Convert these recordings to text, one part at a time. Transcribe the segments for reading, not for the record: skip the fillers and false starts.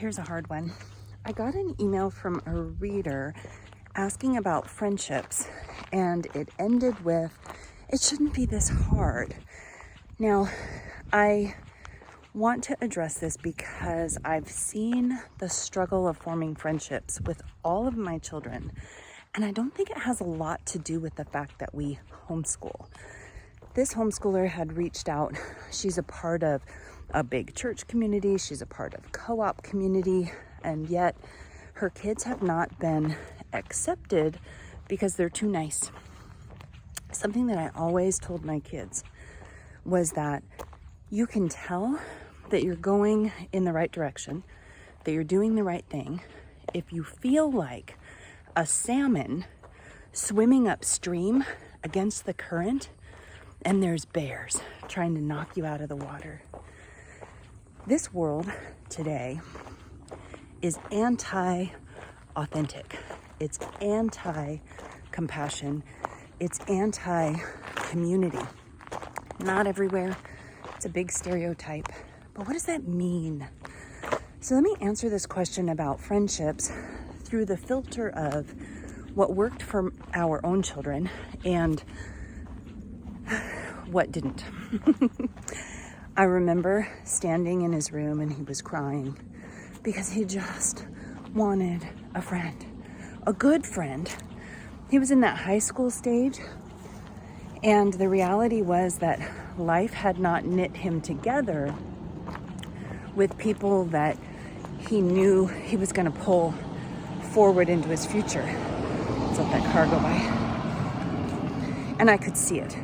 here's a hard one. I got an email from a reader asking about friendships, and it ended with, it shouldn't be this hard. Now, I want to address this because I've seen the struggle of forming friendships with all of my children, and I don't think it has a lot to do with the fact that we homeschool. This homeschooler had reached out. She's a part of a big church community. She's a part of co-op community, and yet her kids have not been accepted because they're too nice. Something that I always told my kids was that you can tell that you're going in the right direction, that you're doing the right thing, if you feel like a salmon swimming upstream against the current and there's bears trying to knock you out of the water. This world today is anti-authentic. It's anti-compassion. It's anti-community. Not everywhere. It's a big stereotype. But what does that mean? So let me answer this question about friendships through the filter of what worked for our own children and what didn't. I remember standing in his room and he was crying because he just wanted a friend, a good friend. He was in that high school stage, and the reality was that life had not knit him together with people that he knew he was going to pull forward into his future. Let's let that car go by. And I could see it.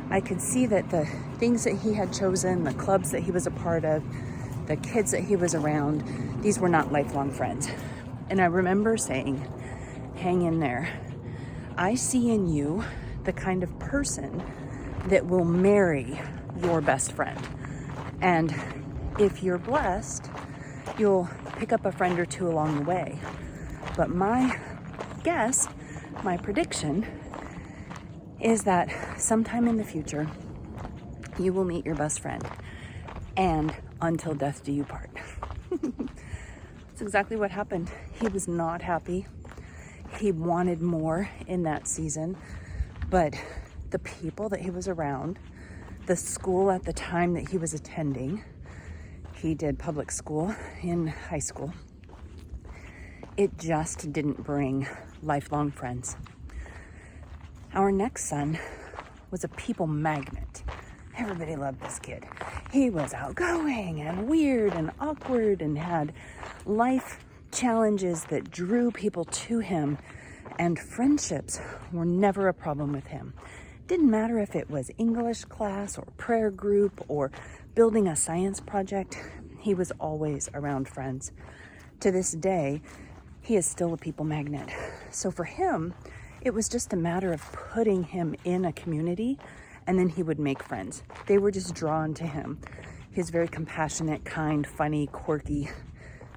I could see that the things that he had chosen, the clubs that he was a part of, the kids that he was around, these were not lifelong friends. And I remember saying, hang in there. I see in you the kind of person that will marry your best friend. And if you're blessed, you'll pick up a friend or two along the way. But my guess, my prediction, is that sometime in the future, you will meet your best friend. And until death do you part. That's exactly what happened. He was not happy. He wanted more in that season. But the people that he was around, the school at the time that he was attending, he did public school in high school, it just didn't bring lifelong friends. Our next son was a people magnet. Everybody loved this kid. He was outgoing and weird and awkward and had life challenges that drew people to him, and friendships were never a problem with him. Didn't matter if it was English class or prayer group or building a science project, he was always around friends. To this day, he is still a people magnet. So for him, it was just a matter of putting him in a community, and then he would make friends. They were just drawn to him. He's very compassionate, kind, funny, quirky.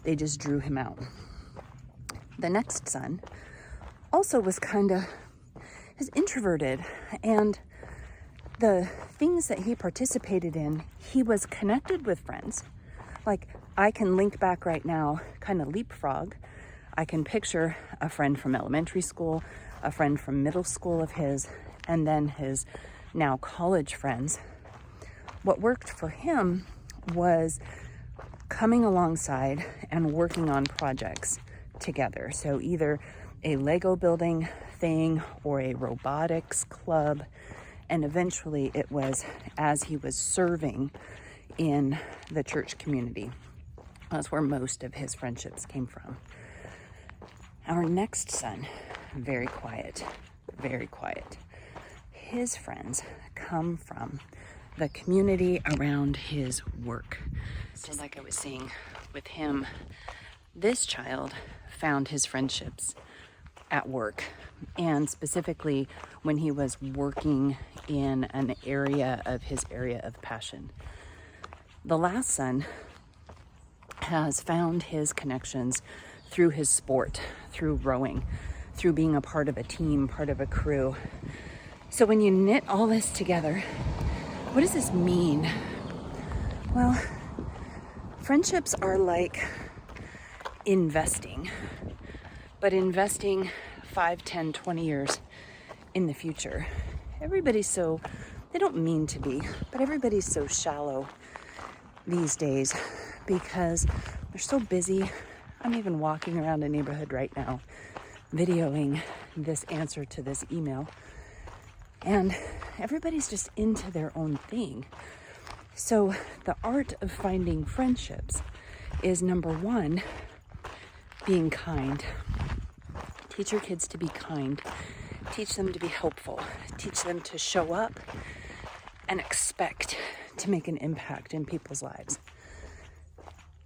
They just drew him out. The next son also was is introverted, and the things that he participated in, he was connected with friends. Like, I can link back right now, kind of leapfrog. I can picture a friend from elementary school, a friend from middle school of his, and then his now college friends. What worked for him was coming alongside and working on projects together. So either a Lego building thing or a robotics club. And eventually it was as he was serving in the church community. That's where most of his friendships came from. Our next son, very quiet, very quiet. His friends come from the community around his work. So like I was saying with him, this child found his friendships at work, and specifically when he was working in an area of his area of passion. The last son has found his connections through his sport, through rowing, through being a part of a team, part of a crew. So when you knit all this together, what does this mean? Well, friendships are like investing, but investing 5, 10, 20 years in the future. They don't mean to be, but everybody's so shallow these days because they're so busy. I'm even walking around a neighborhood right now videoing this answer to this email, and everybody's just into their own thing. So the art of finding friendships is, number one, being kind. Teach your kids to be kind. Teach them to be helpful. Teach them to show up and expect to make an impact in people's lives.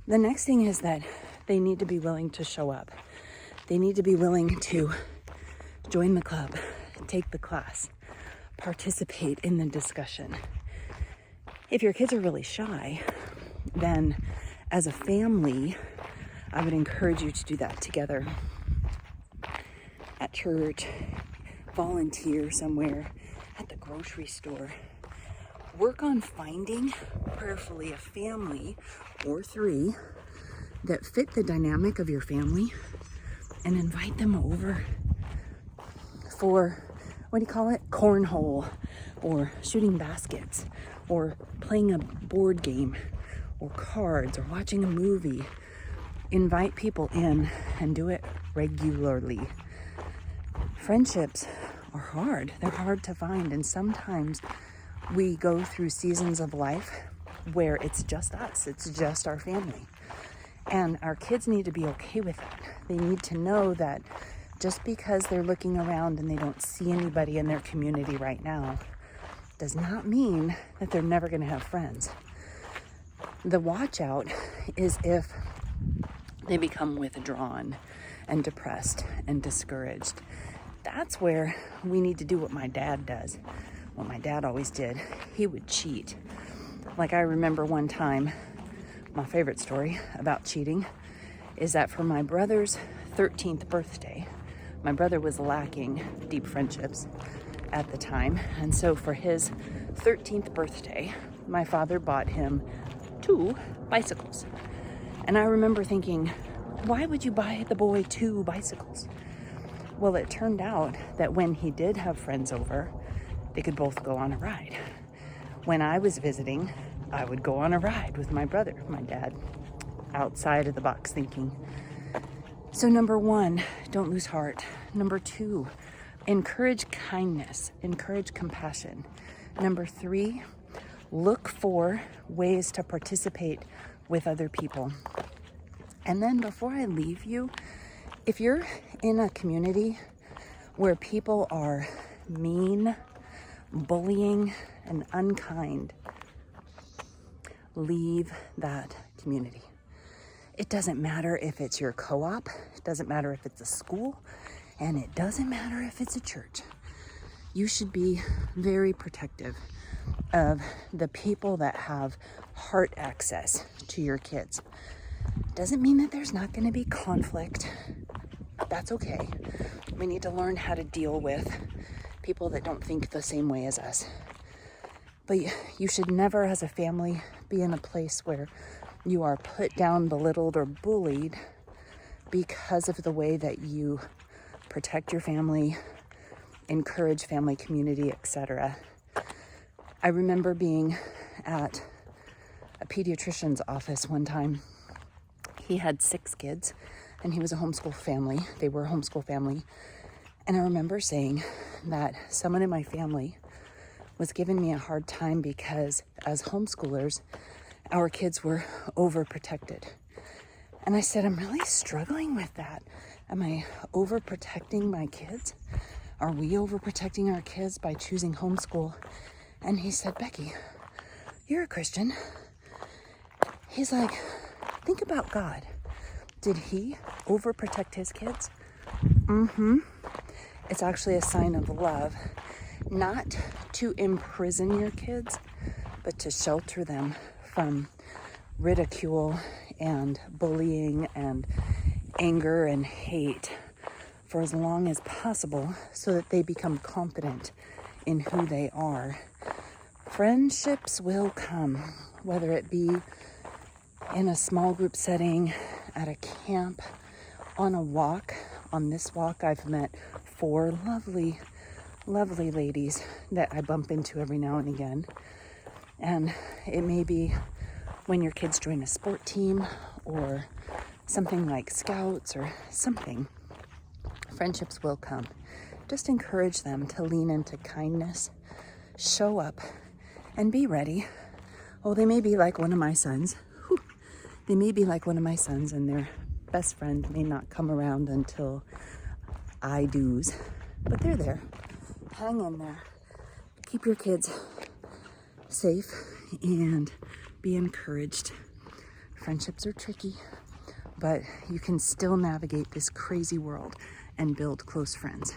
The next thing is that they need to be willing to show up. They need to be willing to join the club, take the class, participate in the discussion. If your kids are really shy, then as a family, I would encourage you to do that together. At church, volunteer somewhere, at the grocery store. Work on finding prayerfully a family or 3 that fit the dynamic of your family and invite them over for, cornhole, or shooting baskets, or playing a board game, or cards, or watching a movie. Invite people in and do it regularly. Friendships are hard. They're hard to find, and sometimes we go through seasons of life where it's just us, it's just our family. And our kids need to be okay with that. They need to know that just because they're looking around and they don't see anybody in their community right now does not mean that they're never going to have friends. The watch out is if they become withdrawn and depressed and discouraged. That's where we need to do what my dad does. What my dad always did. He would cheat. Like, I remember one time, my favorite story about cheating is that for my brother's 13th birthday, my brother was lacking deep friendships at the time. And so for his 13th birthday, my father bought him 2 bicycles. And I remember thinking, why would you buy the boy 2 bicycles? Well, it turned out that when he did have friends over, they could both go on a ride. When I was visiting, I would go on a ride with my brother, my dad, outside of the box thinking. So number 1, don't lose heart. Number 2, encourage kindness, encourage compassion. Number 3, look for ways to participate with other people. And then before I leave you, if you're in a community where people are mean, bullying, and unkind, leave that community. It doesn't matter if it's your co-op, it doesn't matter if it's a school, and it doesn't matter if it's a church. You should be very protective of the people that have heart access to your kids. Doesn't mean that there's not going to be conflict. That's okay. We need to learn how to deal with people that don't think the same way as us. But you should never, as a family, be in a place where you are put down, belittled, or bullied because of the way that you protect your family, encourage family, community, etc. I remember being at a pediatrician's office one time. He had 6 kids, and he was a homeschool family. They were a homeschool family. And I remember saying that someone in my family was giving me a hard time because as homeschoolers, our kids were overprotected. And I said, I'm really struggling with that. Am I overprotecting my kids? Are we overprotecting our kids by choosing homeschool? And he said, Bekki, you're a Christian. He's like, think about God. Did he overprotect his kids? It's actually a sign of love, not to imprison your kids, but to shelter them from ridicule and bullying and anger and hate for as long as possible so that they become confident in who they are. Friendships will come, whether it be in a small group setting, at a camp, on a walk. On this walk, I've met 4 lovely, lovely ladies that I bump into every now and again. And it may be when your kids join a sport team or something like scouts or something. Friendships will come. Just encourage them to lean into kindness, show up, and be ready. Oh, they may be like one of my sons. They may be like one of my sons, and their best friend may not come around until I do's, but they're there. Hang in there. Keep your kids safe and be encouraged. Friendships are tricky, but you can still navigate this crazy world and build close friends.